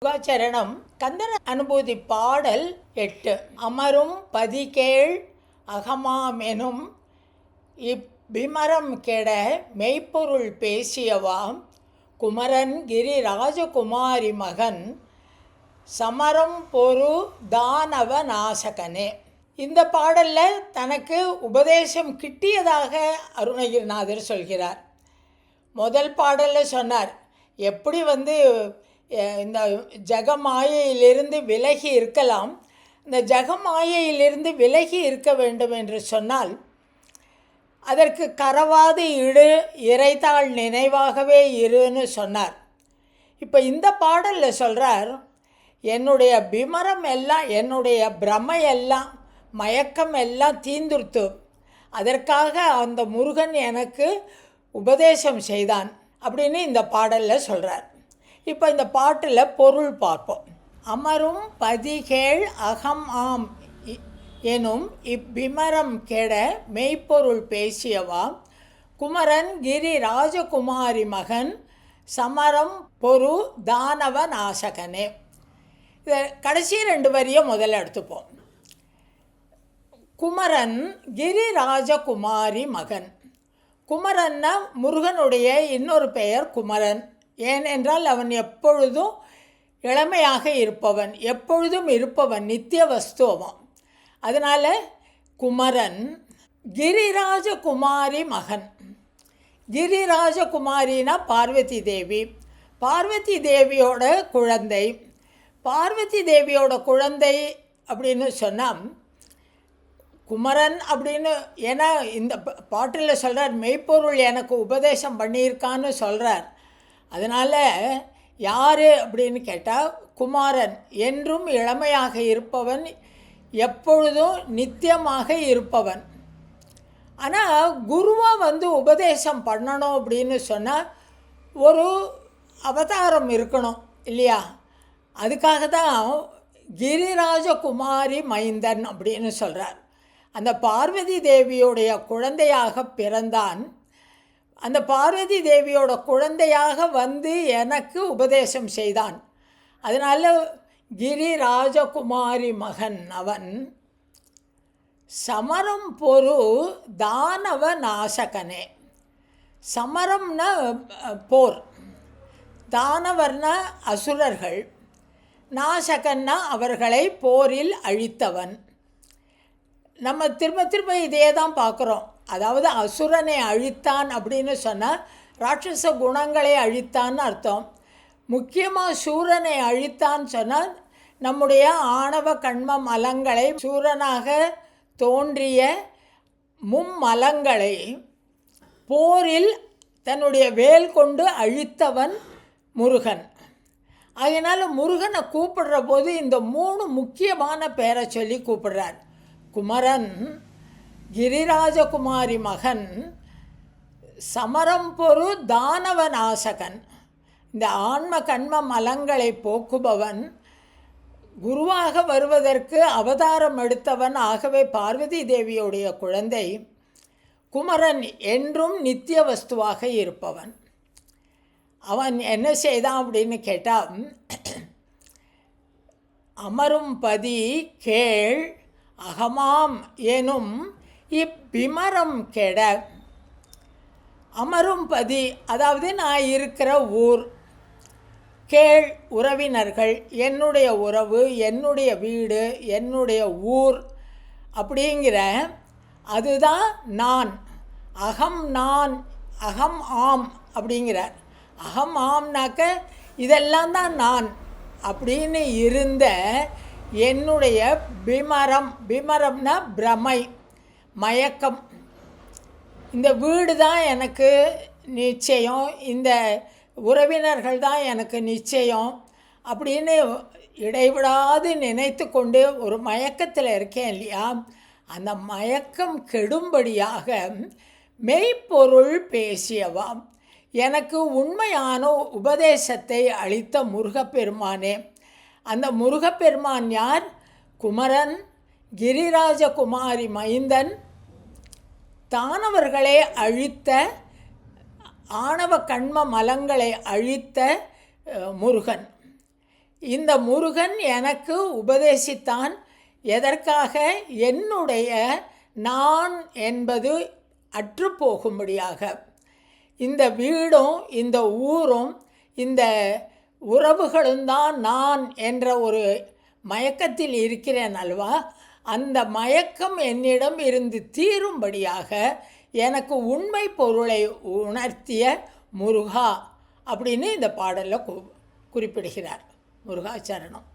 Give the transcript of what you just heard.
முருகாச்சரணம் கந்தன அனுபூதி பாடல் 8. அமரும் பதிகேள் அகமாமெனும் இப்பிமரம் கெட மெய்ப்பொருள் பேசியவாம் குமரன் கிரி ராஜகுமாரி மகன் சமரம் பொரு தானவ நாசகனே. இந்த பாடலில் தனக்கு உபதேசம் கிட்டியதாக அருணகிரிநாதர் சொல்கிறார். முதல் பாடலில் சொன்னார், எப்படி இந்த ஜகமாயையிலிருந்து விலகி இருக்கலாம், இந்த ஜகமாயையிலிருந்து விலகி இருக்க வேண்டும் என்று சொன்னால் அதற்கு கரவாது இடு இறைத்தாள் நினைவாகவே இருன்னு சொன்னார். இப்போ இந்த பாடலில் சொல்கிறார், என்னுடைய பிமரம் எல்லாம், என்னுடைய பிரமையெல்லாம், மயக்கம் எல்லாம் தீந்துர்த்து, அதற்காக அந்த முருகன் எனக்கு உபதேசம் செய்தான் அப்படின்னு இந்த பாடலில் சொல்கிறார். இப்போ இந்த பாட்டில் பொருள் பார்ப்போம். அமரும் பதிகேள் அகம் ஆம் எனும் இப்பிமரம் கெட மெய்ப்பொருள் பேசியவாம் குமரன் கிரி ராஜகுமாரி மகன் சமரம் பொரு தானவ நாசகனே. இதை கடைசி 2 வரியை முதல்ல எடுத்துப்போம். குமரன் கிரி ராஜகுமாரி மகன். குமரன்னா முருகனுடைய இன்னொரு பெயர் குமரன். ஏனென்றால் அவன் எப்பொழுதும் இளமையாக இருப்பவன், எப்பொழுதும் இருப்பவன், நித்திய வஸ்துவம். அதனால் குமரன் கிரிராஜகுமாரி மகன். கிரிராஜகுமாரினா பார்வதி தேவி. பார்வதி தேவியோட குழந்தை. பார்வதி தேவியோட குழந்தை அப்படின்னு சொன்னால் குமரன் அப்படின்னு, ஏன்னா இந்த பாட்டில் சொல்கிறார் மெய்ப்பொருள் எனக்கு உபதேசம் பண்ணியிருக்கான்னு சொல்கிறார். அதனால் யார் அப்படின்னு கேட்டால் குமாரன், என்றும் இளமையாக இருப்பவன், எப்பொழுதும் நித்தியமாக இருப்பவன். ஆனால் குருவாக உபதேசம் பண்ணணும் அப்படின்னு சொன்னால் ஒரு அவதாரம் இருக்கணும் இல்லையா? அதுக்காக தான் கிரிராஜகுமாரி மைந்தன் அப்படின்னு சொல்கிறார். அந்த பார்வதி தேவியோடைய குழந்தையாக பிறந்தான். அந்த பார்வதி தேவியோட குழந்தையாக எனக்கு உபதேசம் செய்தான். அதனால் கிரிராஜகுமாரி மகன் அவன். சமரம் பொரு தானவ நாசகனே. சமரம்னா போர், தானவர்னா அசுரர்கள், நாசகன்னா அவர்களை போரில் அழித்தவன். நம்ம திரும்ப இதே தான் பார்க்குறோம். அதாவது அசுரனை அழித்தான் அப்படின்னு சொன்னால் ராட்சச குணங்களை அழித்தான்னு அர்த்தம். முக்கியமாக சூரனை அழித்தான்னு சொன்னால் நம்முடைய ஆணவ கண்ம மலங்களை, சூரனாக தோன்றிய மும்மலங்களை போரில் தன்னுடைய வேல் கொண்டு அழித்தவன் முருகன். அதனால் முருகனை கூப்பிடுற போது இந்த 3 முக்கியமான பேரை சொல்லி கூப்பிடுறார். குமரன், கிரிராஜகுமாரி மகன், சமரம் பொரு தானவ நாசகன், இந்த ஆன்ம கண்ம மலங்களை போக்குபவன், குருவாக வருவதற்கு அவதாரம் எடுத்தவன். ஆகவே பார்வதி தேவியுடைய குழந்தை குமரன், என்றும் நித்திய வஸ்துவாக இருப்பவன். அவன் என்ன செய்தான் அப்படின்னு கேட்டால், அமரும் பதி கேள் அகமாம் எனும் இப்பிமரம் கெட. அமரும் பதி அதாவது நான் இருக்கிற ஊர், கேள் உறவினர்கள், என்னுடைய உறவு, என்னுடைய வீடு, என்னுடைய ஊர் அப்படிங்கிற அதுதான் நான். அகம் நான், அகம் ஆம் அப்படிங்கிறார். அகம் ஆம்னாக்க இதெல்லாம் தான் நான் அப்படின்னு இருந்த என்னுடைய பிமரம். பிமரம்னா பிரமை, மயக்கம். இந்த வீடு தான் எனக்கு நிச்சயம், இந்த உறவினர்கள் தான் எனக்கு நிச்சயம் அப்படின்னு இடைவிடாது நினைத்து கொண்டு ஒரு மயக்கத்தில் இருக்கேன் இல்லையா? அந்த மயக்கம் கெடும்படியாக மெய்ப்பொருள் பேசியவாம் எனக்கு உண்மையான உபதேசத்தை அளித்த முருகப்பெருமானே. அந்த முருகப்பெருமான் யார்? குமரன், கிரிராஜகுமாரி மைந்தன், தானவர்களை அழித்த, ஆணவ கண்ம மலங்களை அழித்த முருகன். இந்த முருகன் எனக்கு உபதேசித்தான். எதற்காக? என்னுடைய நான் என்பது அற்றுப்போகும்படியாக. இந்த வீடும் இந்த ஊரும் இந்த உறவுகளும் தான் நான் என்ற ஒரு மயக்கத்தில் இருக்கிறேன் அல்லவா? அந்த மயக்கம் என்னிடம் இருந்து தீரும்படியாக எனக்கு உண்மை பொருளை உணர்த்திய முருகா அப்படின்னு இந்த பாடலில் குறிப்பிடுகிறார். முருகாச்சரணம்.